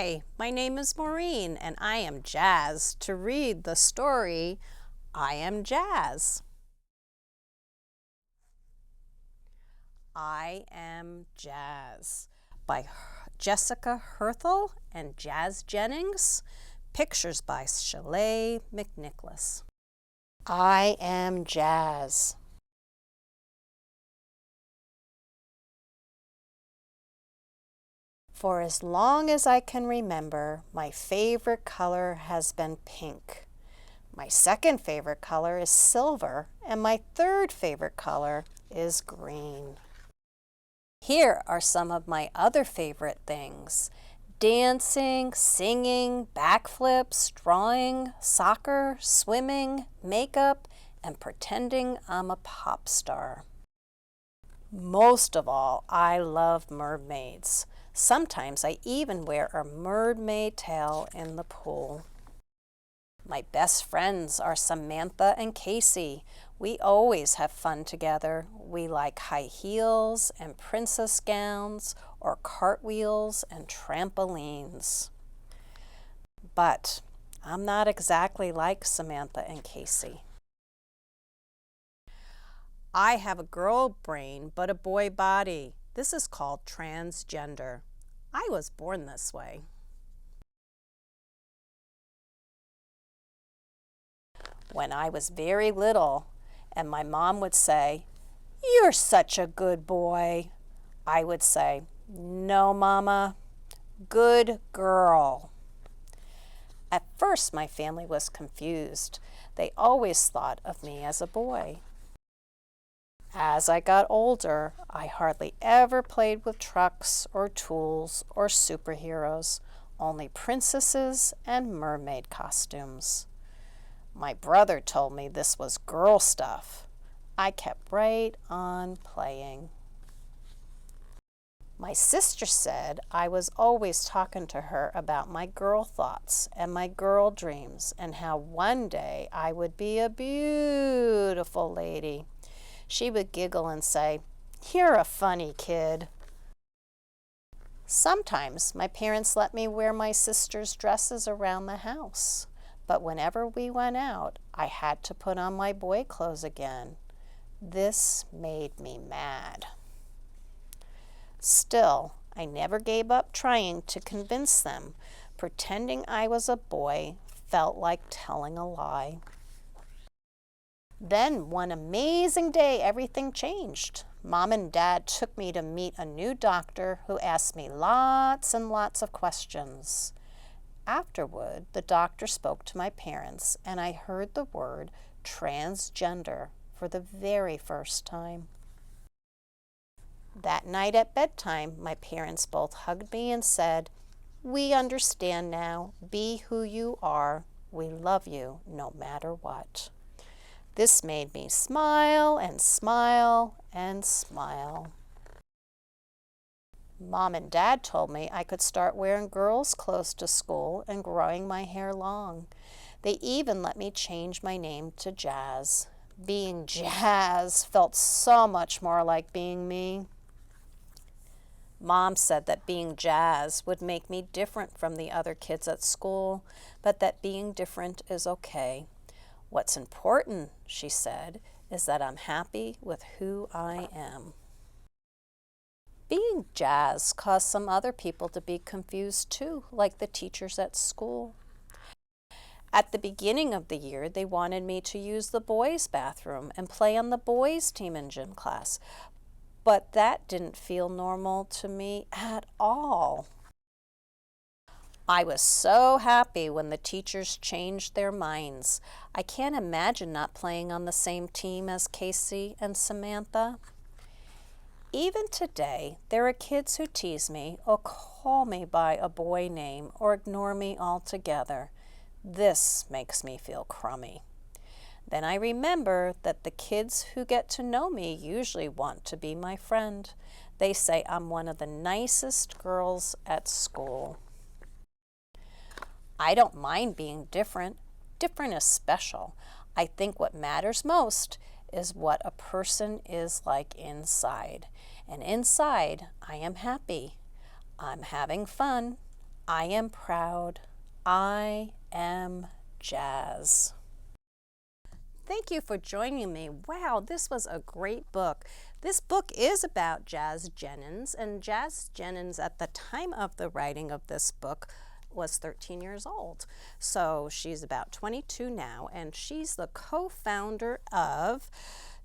Hi, my name is Maureen and I am jazzed to read the story I Am Jazz. I Am Jazz by Jessica Herthel and Jazz Jennings. Pictures by Shalay McNicholas. I Am Jazz. For as long as I can remember, my favorite color has been pink. My second favorite color is silver, and my third favorite color is green. Here are some of my other favorite things: dancing, singing, backflips, drawing, soccer, swimming, makeup, and pretending I'm a pop star. Most of all, I love mermaids. Sometimes I even wear a mermaid tail in the pool. My best friends are Samantha and Casey. We always have fun together. We like high heels and princess gowns or cartwheels and trampolines. But I'm not exactly like Samantha and Casey. I have a girl brain but a boy body. This is called transgender. I was born this way. When I was very little and my mom would say, "You're such a good boy," I would say, "No, Mama, good girl." At first, my family was confused. They always thought of me as a boy. As I got older, I hardly ever played with trucks or tools or superheroes, only princesses and mermaid costumes. My brother told me this was girl stuff. I kept right on playing. My sister said I was always talking to her about my girl thoughts and my girl dreams and how one day I would be a beautiful lady. She would giggle and say, "You're a funny kid." Sometimes my parents let me wear my sister's dresses around the house. But whenever we went out, I had to put on my boy clothes again. This made me mad. Still, I never gave up trying to convince them. Pretending I was a boy felt like telling a lie. Then one amazing day, everything changed. Mom and Dad took me to meet a new doctor who asked me lots and lots of questions. Afterward, the doctor spoke to my parents, and I heard the word transgender for the very first time. That night at bedtime, my parents both hugged me and said, "We understand now. Be who you are. We love you no matter what." This made me smile and smile and smile. Mom and Dad told me I could start wearing girls' clothes to school and growing my hair long. They even let me change my name to Jazz. Being Jazz felt so much more like being me. Mom said that being Jazz would make me different from the other kids at school, but that being different is okay. What's important, she said, is that I'm happy with who I am. Being Jazz caused some other people to be confused too, like the teachers at school. At the beginning of the year, they wanted me to use the boys' bathroom and play on the boys' team in gym class, but that didn't feel normal to me at all. I was so happy when the teachers changed their minds. I can't imagine not playing on the same team as Casey and Samantha. Even today, there are kids who tease me or call me by a boy name or ignore me altogether. This makes me feel crummy. Then I remember that the kids who get to know me usually want to be my friend. They say I'm one of the nicest girls at school. I don't mind being different. Different is special. I think what matters most is what a person is like inside. And inside, I am happy. I'm having fun. I am proud. I am Jazz. Thank you for joining me. Wow, this was a great book. This book is about Jazz Jennings, and Jazz Jennings at the time of the writing of this book was 13 years old. So she's about 22 now, and she's the co-founder of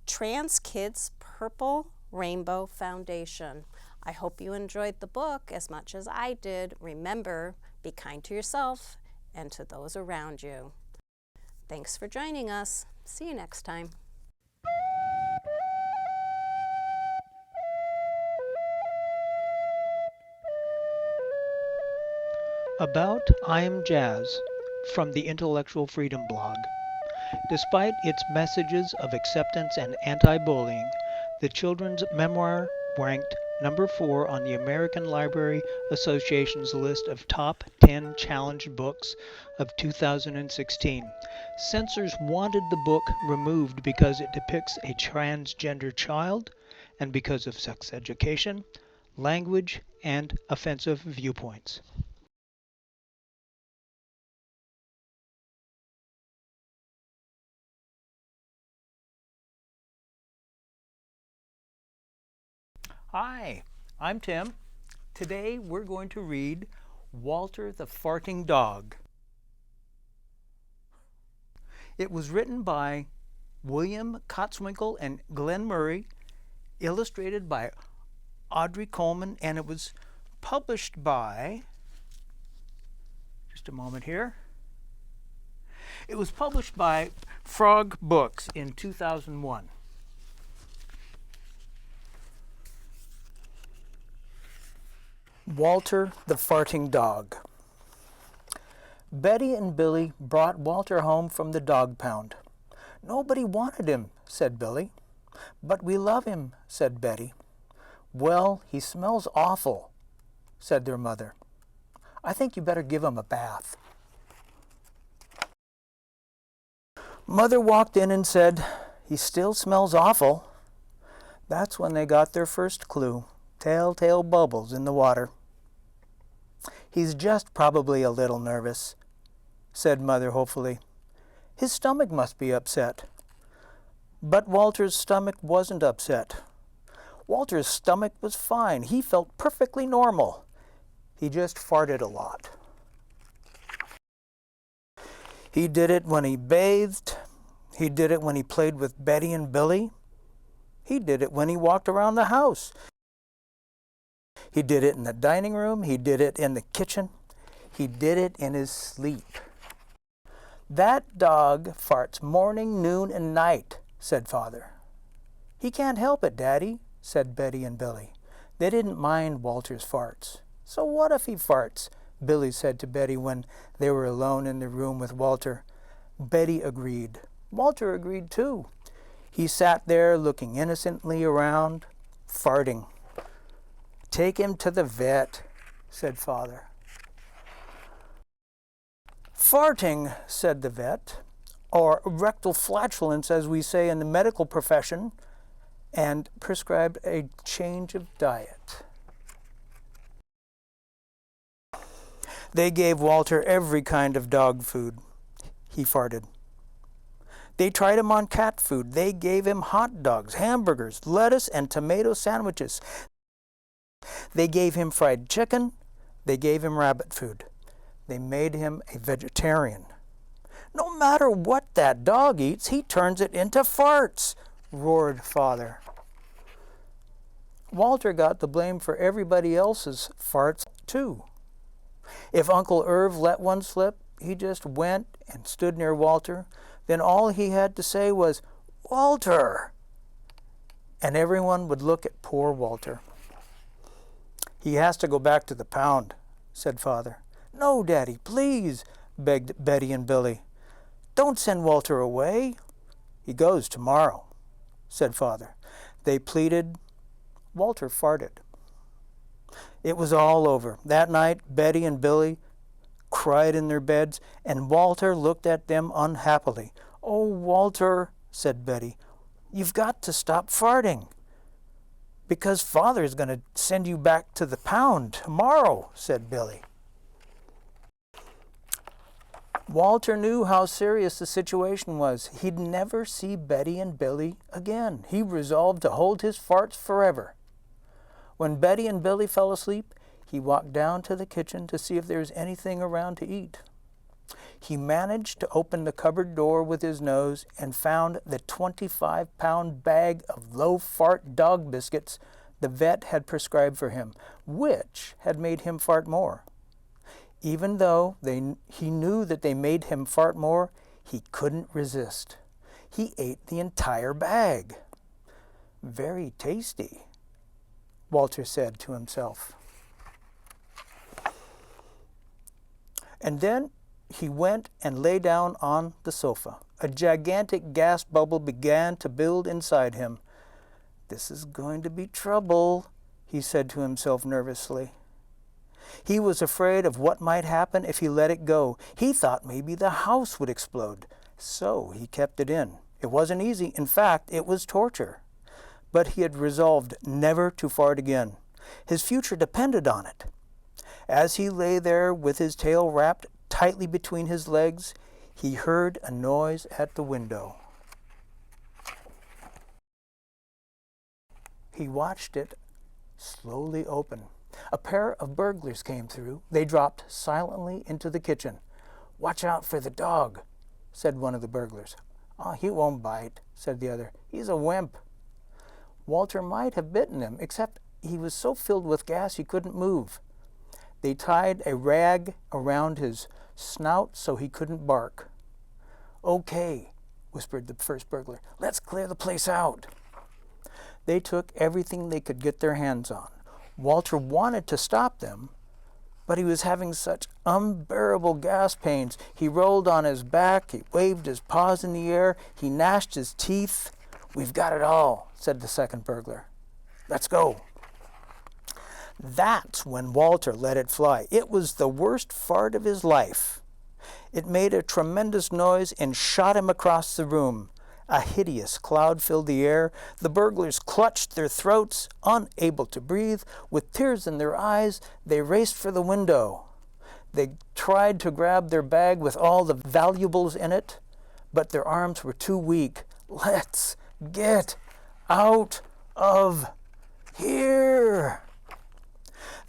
Trans Kids Purple Rainbow Foundation. I hope you enjoyed the book as much as I did. Remember, be kind to yourself and to those around you. Thanks for joining us. See you next time. About I Am Jazz from the Intellectual Freedom blog. Despite its messages of acceptance and anti-bullying, the children's memoir ranked number 4 on the American Library Association's list of top 10 challenged books of 2016. Censors wanted the book removed because it depicts a transgender child and because of sex education, language, and offensive viewpoints. Hi, I'm Tim. Today we're going to read Walter the Farting Dog. It was written by William Kotzwinkle and Glenn Murray, illustrated by Audrey Coleman, and it was published by, just a moment here, it was published by Frog Books in 2001. Walter the Farting Dog. Betty and Billy brought Walter home from the dog pound. Nobody wanted him, said Billy. But we love him, said Betty. Well, he smells awful, said their mother. I think you better give him a bath. Mother walked in and said, he still smells awful. That's when they got their first clue. Telltale bubbles in the water. He's just probably a little nervous, said Mother hopefully. His stomach must be upset. But Walter's stomach wasn't upset. Walter's stomach was fine. He felt perfectly normal. He just farted a lot. He did it when he bathed. He did it when he played with Betty and Billy. He did it when he walked around the house. He did it in the dining room. He did it in the kitchen. He did it in his sleep. That dog farts morning, noon, and night, said Father. He can't help it, Daddy, said Betty and Billy. They didn't mind Walter's farts. So what if he farts? Billy said to Betty when they were alone in the room with Walter. Betty agreed. Walter agreed too. He sat there looking innocently around, farting. Take him to the vet, said Father. Farting, said the vet, or rectal flatulence as we say in the medical profession, and prescribed a change of diet. They gave Walter every kind of dog food. He farted. They tried him on cat food. They gave him hot dogs, hamburgers, lettuce, and tomato sandwiches. They gave him fried chicken. They gave him rabbit food. They made him a vegetarian. No matter what that dog eats, he turns it into farts, roared Father. Walter got the blame for everybody else's farts, too. If Uncle Irv let one slip, he just went and stood near Walter. Then all he had to say was, Walter! And everyone would look at poor Walter. He has to go back to the pound, said Father. No, Daddy, please, begged Betty and Billy. Don't send Walter away. He goes tomorrow, said Father. They pleaded. Walter farted. It was all over. That night, Betty and Billy cried in their beds, and Walter looked at them unhappily. Oh, Walter, said Betty, you've got to stop farting. Because Father's going to send you back to the pound tomorrow, said Billy. Walter knew how serious the situation was. He'd never see Betty and Billy again. He resolved to hold his farts forever. When Betty and Billy fell asleep, he walked down to the kitchen to see if there was anything around to eat. He managed to open the cupboard door with his nose and found the 25-pound bag of low-fart dog biscuits the vet had prescribed for him, which had made him fart more. Even though he knew that they made him fart more, he couldn't resist. He ate the entire bag. "Very tasty," Walter said to himself. And then he went and lay down on the sofa. A gigantic gas bubble began to build inside him. "This is going to be trouble," he said to himself nervously. He was afraid of what might happen if he let it go. He thought maybe the house would explode, so he kept it in. It wasn't easy. In fact, it was torture. But he had resolved never to fart again. His future depended on it. As he lay there with his tail wrapped tightly between his legs, he heard a noise at the window. He watched it slowly open. A pair of burglars came through. They dropped silently into the kitchen. "Watch out for the dog," said one of the burglars. "Oh, he won't bite," said the other. "He's a wimp." Walter might have bitten him, except he was so filled with gas he couldn't move. They tied a rag around his snout so he couldn't bark. "Okay," whispered the first burglar. "Let's clear the place out." They took everything they could get their hands on. Walter wanted to stop them, but he was having such unbearable gas pains. He rolled on his back, he waved his paws in the air, he gnashed his teeth. "We've got it all," said the second burglar. "Let's go." That's when Walter let it fly. It was the worst fart of his life. It made a tremendous noise and shot him across the room. A hideous cloud filled the air. The burglars clutched their throats, unable to breathe. With tears in their eyes, they raced for the window. They tried to grab their bag with all the valuables in it, but their arms were too weak. "Let's get out of here!"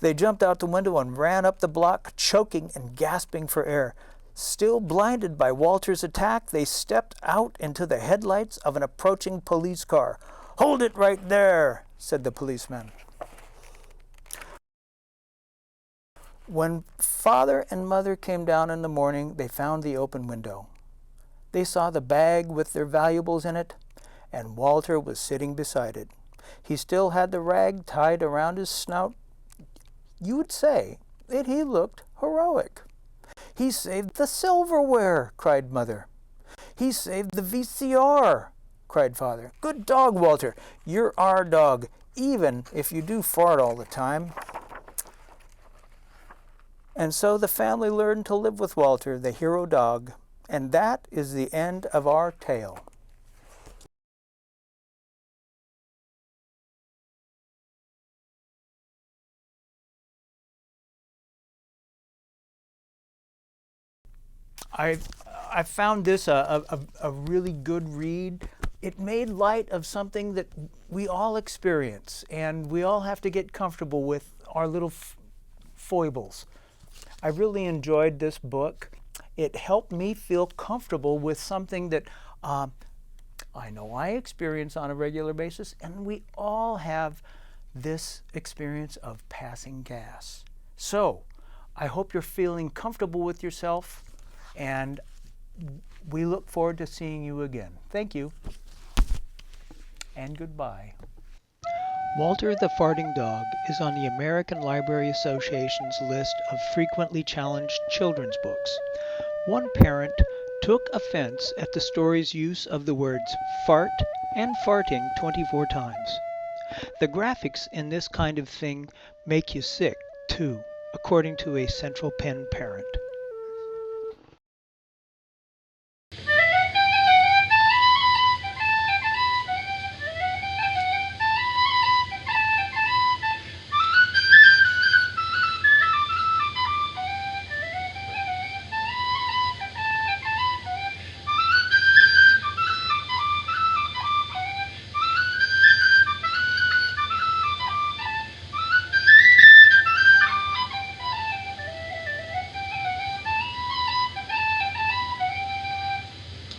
They jumped out the window and ran up the block, choking and gasping for air. Still blinded by Walter's attack, they stepped out into the headlights of an approaching police car. "Hold it right there," said the policeman. When father and mother came down in the morning, they found the open window. They saw the bag with their valuables in it, and Walter was sitting beside it. He still had the rag tied around his snout. You would say that he looked heroic. "He saved the silverware," cried mother. "He saved the VCR," cried father. "Good dog, Walter. You're our dog, even if you do fart all the time." And so the family learned to live with Walter, the hero dog. And that is the end of our tale. I found this a really good read. It made light of something that we all experience, and we all have to get comfortable with our little foibles. I really enjoyed this book. It helped me feel comfortable with something that I know I experience on a regular basis, and we all have this experience of passing gas. So I hope you're feeling comfortable with yourself, and we look forward to seeing you again. Thank you, and goodbye. Walter the Farting Dog is on the American Library Association's list of frequently challenged children's books. One parent took offense at the story's use of the words fart and farting 24 times. The graphics in this kind of thing make you sick, too, according to a Central Penn parent.